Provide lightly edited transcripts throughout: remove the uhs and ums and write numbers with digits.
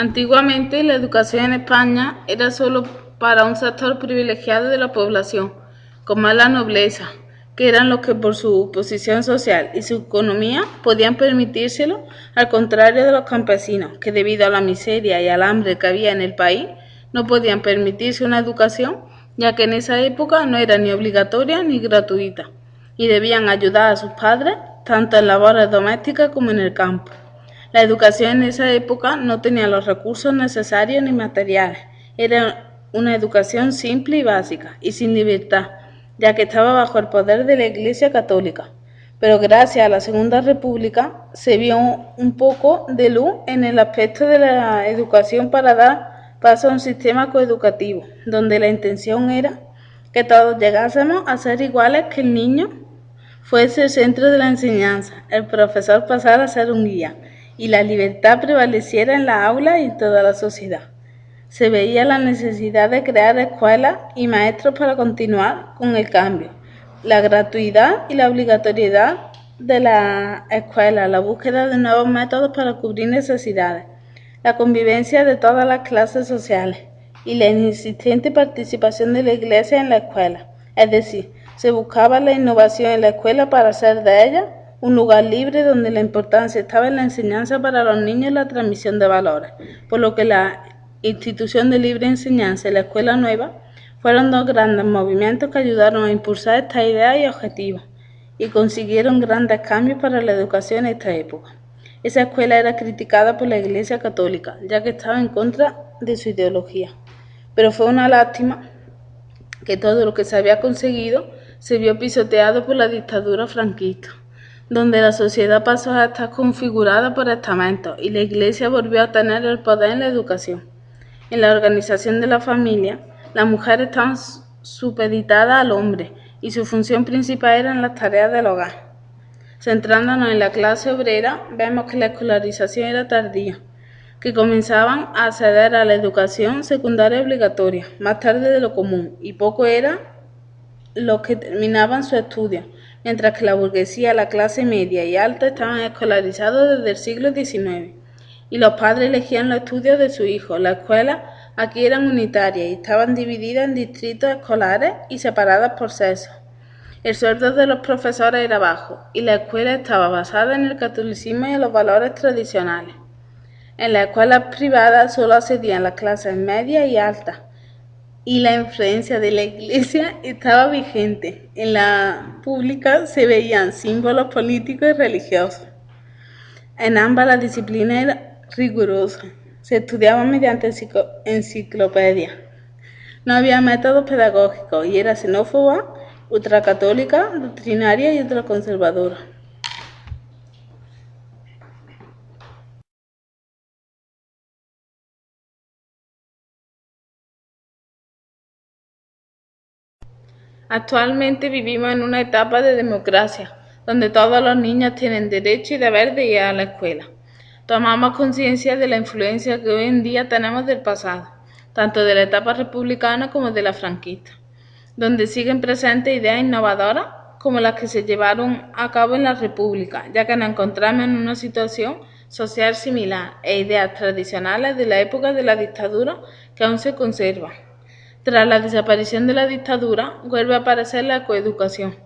Antiguamente, la educación en España era solo para un sector privilegiado de la población, como es la nobleza, que eran los que por su posición social y su economía podían permitírselo, al contrario de los campesinos, que debido a la miseria y al hambre que había en el país, no podían permitirse una educación, ya que en esa época no era ni obligatoria ni gratuita, y debían ayudar a sus padres tanto en labores domésticas como en el campo. La educación en esa época no tenía los recursos necesarios ni materiales. Era una educación simple y básica, y sin libertad, ya que estaba bajo el poder de la Iglesia Católica. Pero gracias a la Segunda República se vio un poco de luz en el aspecto de la educación para dar paso a un sistema coeducativo, donde la intención era que todos llegásemos a ser iguales, que el niño fuese el centro de la enseñanza, el profesor pasara a ser un guía, y la libertad prevaleciera en la aula y en toda la sociedad. Se veía la necesidad de crear escuelas y maestros para continuar con el cambio, la gratuidad y la obligatoriedad de la escuela, la búsqueda de nuevos métodos para cubrir necesidades, la convivencia de todas las clases sociales y la insistente participación de la Iglesia en la escuela. Es decir, se buscaba la innovación en la escuela para hacer de ella un lugar libre donde la importancia estaba en la enseñanza para los niños y la transmisión de valores, por lo que la institución de libre enseñanza y la escuela nueva fueron dos grandes movimientos que ayudaron a impulsar estas ideas y objetivos, y consiguieron grandes cambios para la educación en esta época. Esa escuela era criticada por la Iglesia Católica, ya que estaba en contra de su ideología, pero fue una lástima que todo lo que se había conseguido se vio pisoteado por la dictadura franquista, donde la sociedad pasó a estar configurada por estamentos y la Iglesia volvió a tener el poder en la educación. En la organización de la familia, las mujeres estaban supeditadas al hombre y su función principal eran las tareas del hogar. Centrándonos en la clase obrera, vemos que la escolarización era tardía, que comenzaban a acceder a la educación secundaria obligatoria más tarde de lo común, y poco eran los que terminaban su estudio, mientras que la burguesía, la clase media y alta estaban escolarizados desde el siglo XIX, y los padres elegían los estudios de sus hijos. Las escuelas aquí eran unitarias y estaban divididas en distritos escolares y separadas por sexo. El sueldo de los profesores era bajo, y la escuela estaba basada en el catolicismo y en los valores tradicionales. En las escuelas privadas solo accedían las clases medias y altas, y la influencia de la Iglesia estaba vigente. En la pública se veían símbolos políticos y religiosos. En ambas la disciplina era rigurosa. Se estudiaba mediante enciclopedias. No había métodos pedagógicos y era xenófoba, ultracatólica, doctrinaria y ultraconservadora. Actualmente vivimos en una etapa de democracia, donde todos los niños tienen derecho y deber de ir a la escuela. Tomamos conciencia de la influencia que hoy en día tenemos del pasado, tanto de la etapa republicana como de la franquista, donde siguen presentes ideas innovadoras como las que se llevaron a cabo en la República, ya que nos encontramos en una situación social similar, e ideas tradicionales de la época de la dictadura que aún se conservan. Tras la desaparición de la dictadura, vuelve a aparecer la coeducación.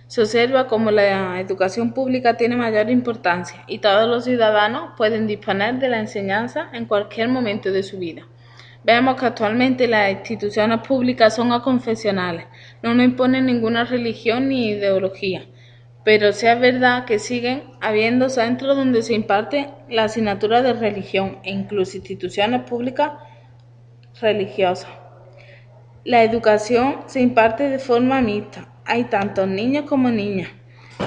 Se observa cómo la educación pública tiene mayor importancia y todos los ciudadanos pueden disponer de la enseñanza en cualquier momento de su vida. Vemos que actualmente las instituciones públicas son aconfesionales, no nos imponen ninguna religión ni ideología, pero sí es verdad que siguen habiendo centros donde se imparte la asignatura de religión e incluso instituciones públicas religiosas. La educación se imparte de forma mixta, hay tanto niños como niñas.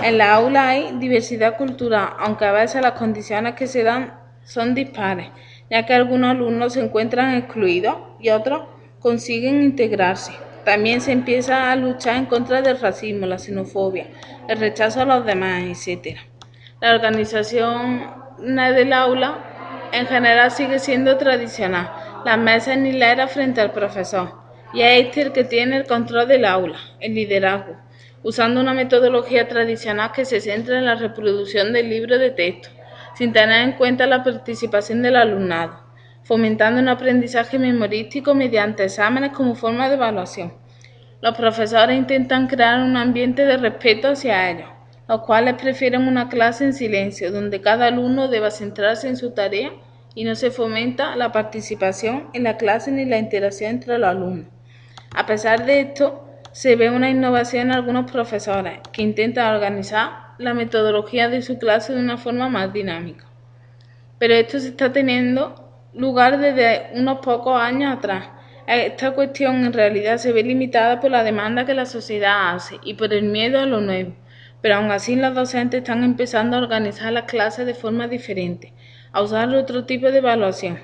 En la aula hay diversidad cultural, aunque a veces las condiciones que se dan son dispares, ya que algunos alumnos se encuentran excluidos y otros consiguen integrarse. También se empieza a luchar en contra del racismo, la xenofobia, el rechazo a los demás, etc. La organización del aula en general sigue siendo tradicional, las mesas en hilera frente al profesor, y es este el que tiene el control del aula, el liderazgo, usando una metodología tradicional que se centra en la reproducción del libro de texto, sin tener en cuenta la participación del alumnado. fomentando un aprendizaje memorístico mediante exámenes como forma de evaluación. Los profesores intentan crear un ambiente de respeto hacia ellos, los cuales prefieren una clase en silencio, donde cada alumno deba centrarse en su tarea y no se fomenta la participación en la clase ni la interacción entre los alumnos. A pesar de esto, se ve una innovación en algunos profesores que intentan organizar la metodología de su clase de una forma más dinámica. Pero esto se está teniendo lugar desde unos pocos años atrás. Esta cuestión en realidad se ve limitada por la demanda que la sociedad hace y por el miedo a lo nuevo, pero aún así los docentes están empezando a organizar las clases de forma diferente, a usar otro tipo de evaluación.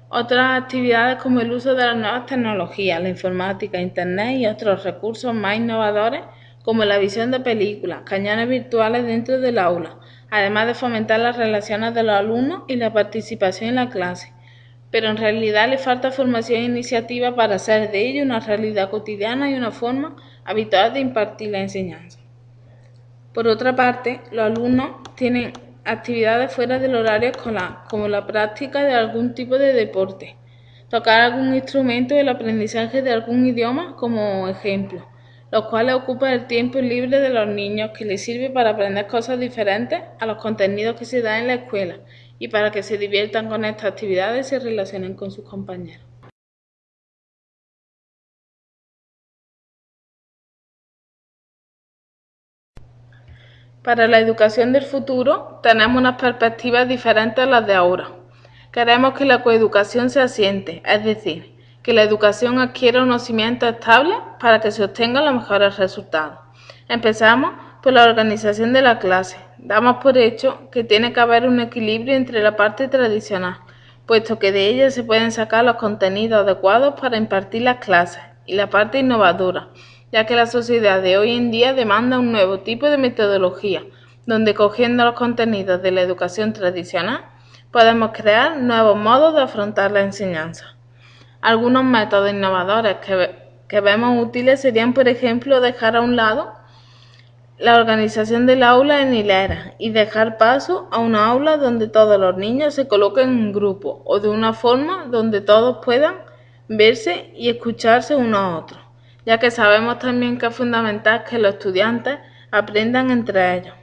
Otras actividades como el uso de las nuevas tecnologías, la informática, internet y otros recursos más innovadores como la visión de películas, cañones virtuales dentro del aula, además de fomentar las relaciones de los alumnos y la participación en la clase. Pero en realidad le falta formación e iniciativa para hacer de ello una realidad cotidiana y una forma habitual de impartir la enseñanza. Por otra parte, los alumnos tienen actividades fuera del horario escolar, como la práctica de algún tipo de deporte, tocar algún instrumento y el aprendizaje de algún idioma como ejemplo, los cuales ocupan el tiempo libre de los niños que les sirve para aprender cosas diferentes a los contenidos que se dan en la escuela y para que se diviertan con estas actividades y se relacionen con sus compañeros. Para la educación del futuro tenemos unas perspectivas diferentes a las de ahora. Queremos que la coeducación se asiente, es decir, que la educación adquiera unos cimientos estables para que se obtengan los mejores resultados. Empezamos por la organización de la clase. Damos por hecho que tiene que haber un equilibrio entre la parte tradicional, puesto que de ella se pueden sacar los contenidos adecuados para impartir las clases, y la parte innovadora, ya que la sociedad de hoy en día demanda un nuevo tipo de metodología, donde cogiendo los contenidos de la educación tradicional, podemos crear nuevos modos de afrontar la enseñanza. Algunos métodos innovadores que vemos útiles serían, por ejemplo, dejar a un lado la organización del aula en hileras y dejar paso a una aula donde todos los niños se coloquen en grupo o de una forma donde todos puedan verse y escucharse unos a otros, ya que sabemos también que es fundamental que los estudiantes aprendan entre ellos,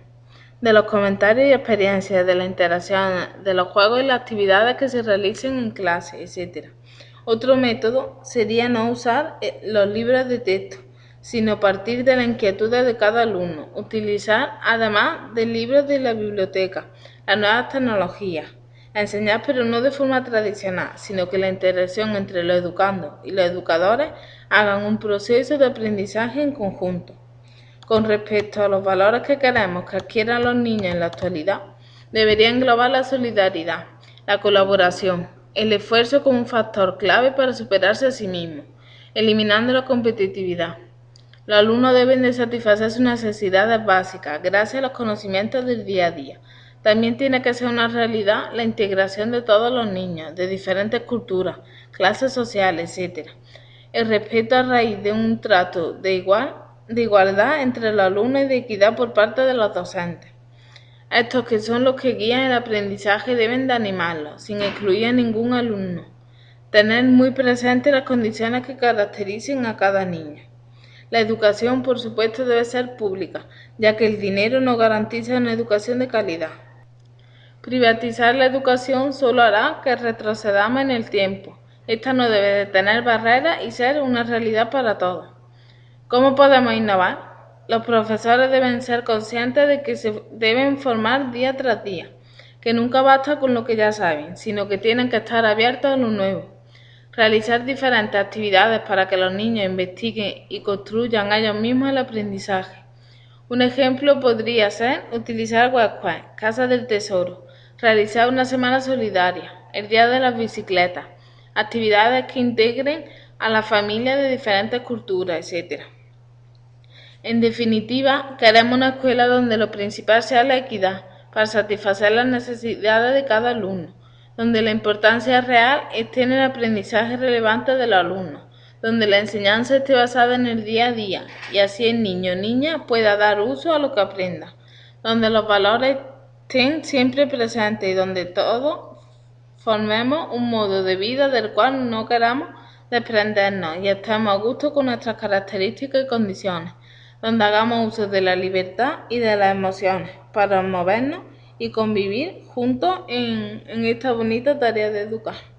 de los comentarios y experiencias, de la interacción, de los juegos y las actividades que se realicen en clase, etc. Otro método sería no usar los libros de texto, sino partir de las inquietudes de cada alumno, utilizar además de libros de la biblioteca, las nuevas tecnologías, enseñar pero no de forma tradicional, sino que la interacción entre los educandos y los educadores hagan un proceso de aprendizaje en conjunto. Con respecto a los valores que queremos que adquieran los niños en la actualidad, debería englobar la solidaridad, la colaboración, el esfuerzo como un factor clave para superarse a sí mismos, eliminando la competitividad. Los alumnos deben de satisfacer sus necesidades básicas gracias a los conocimientos del día a día. También tiene que ser una realidad la integración de todos los niños, de diferentes culturas, clases sociales, etc. El respeto a raíz de un trato de igualdad entre los alumnos y de equidad por parte de los docentes. Estos que son los que guían el aprendizaje deben de animarlos, sin excluir a ningún alumno. Tener muy presentes las condiciones que caractericen a cada niño. La educación, por supuesto, debe ser pública, ya que el dinero no garantiza una educación de calidad. Privatizar la educación solo hará que retrocedamos en el tiempo. Esta no debe de tener barreras y ser una realidad para todos. ¿Cómo podemos innovar? Los profesores deben ser conscientes de que se deben formar día tras día, que nunca basta con lo que ya saben, sino que tienen que estar abiertos a lo nuevo. Realizar diferentes actividades para que los niños investiguen y construyan ellos mismos el aprendizaje. Un ejemplo podría ser utilizar webquest, Casa del Tesoro, realizar una semana solidaria, el Día de las Bicicletas, actividades que integren a la familia de diferentes culturas, etc. En definitiva, queremos una escuela donde lo principal sea la equidad, para satisfacer las necesidades de cada alumno, donde la importancia real esté en el aprendizaje relevante de los alumnos, donde la enseñanza esté basada en el día a día y así el niño o niña pueda dar uso a lo que aprenda, donde los valores estén siempre presentes y donde todo formemos un modo de vida del cual no queramos desprendernos y estemos a gusto con nuestras características y condiciones, donde hagamos uso de la libertad y de las emociones para movernos y convivir juntos en esta bonita tarea de educar.